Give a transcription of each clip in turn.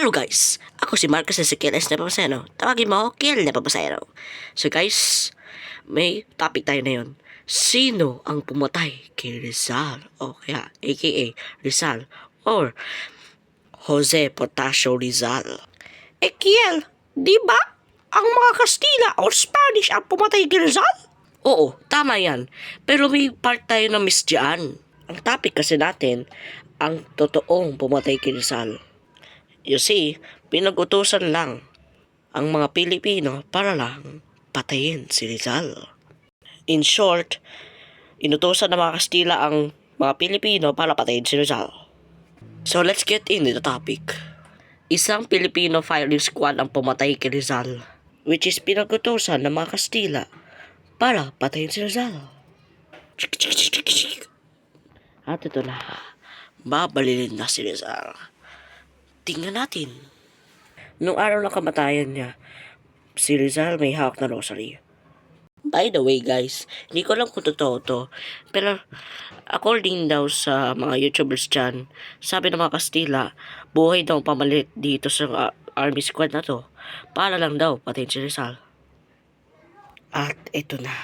Hello guys! Ako si Marcos Ezequiel S. Nepomuceno. Tawagin mo, Kiel Nepomuceno. So guys, may topic tayo na yun. Sino ang pumatay kay Rizal? O kaya, aka Rizal. Or Jose Portasio Rizal. Kiel, di ba ang mga Kastila o Spanish ang pumatay kay Rizal? Oo, tama yan. Pero may part tayo na miss dyan. Ang topic kasi natin, ang totoong pumatay kay Rizal. You see, pinag-utusan lang ang mga Pilipino para lang patayin si Rizal. In short, inutusan ng mga Kastila ang mga Pilipino para patayin si Rizal. So let's get into the topic. Isang Filipino firing squad ang pumatay kay Rizal, which is pinag-utusan ng mga Kastila para patayin si Rizal. At ito na, babalilin na si Rizal. Tingnan natin. Nung araw ng kamatayan niya, si Rizal may hawak na rosary. By the way guys, hindi ko alam kung totoo to, pero according daw sa mga YouTubers dyan, sabi ng mga Kastila, buhay daw pamalit dito sa army squad na to, para lang daw patayin si Rizal. At ito na.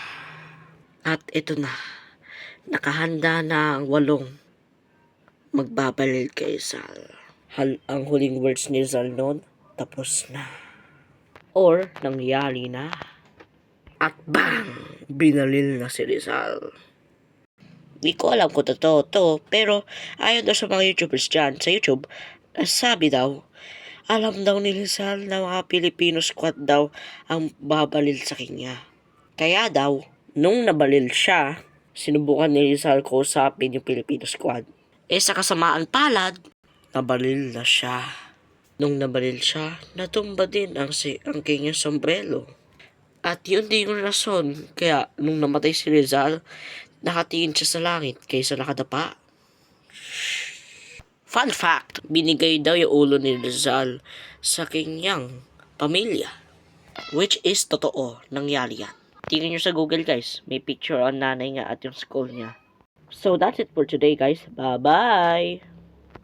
Nakahanda na ang 8 magbabalil kay Rizal. Ang huling words ni Rizal noon, tapos na. Or, nangyari na. At bang! Binalil na si Rizal. Di ko alam kung totoo to, pero ayon daw sa mga YouTubers dyan sa YouTube, sabi daw, alam daw ni Rizal na mga Filipino squad daw ang babalil sa kanya. Kaya daw, nung nabalil siya, sinubukan ni Rizal kausapin yung Filipino squad. Sa kasamaan palad, nabalil na siya. Nung nabalil siya, natumba din ang kanyang sombrero. At yun din yung rason, kaya nung namatay si Rizal, nakatingin siya sa langit kaysa nakadapa. Fun fact, binigay daw yung ulo ni Rizal sa kanyang pamilya. Which is totoo, nangyari yan. Tingnan nyo sa Google guys, may picture ang nanay niya at yung school niya. So that's it for today guys, bye bye!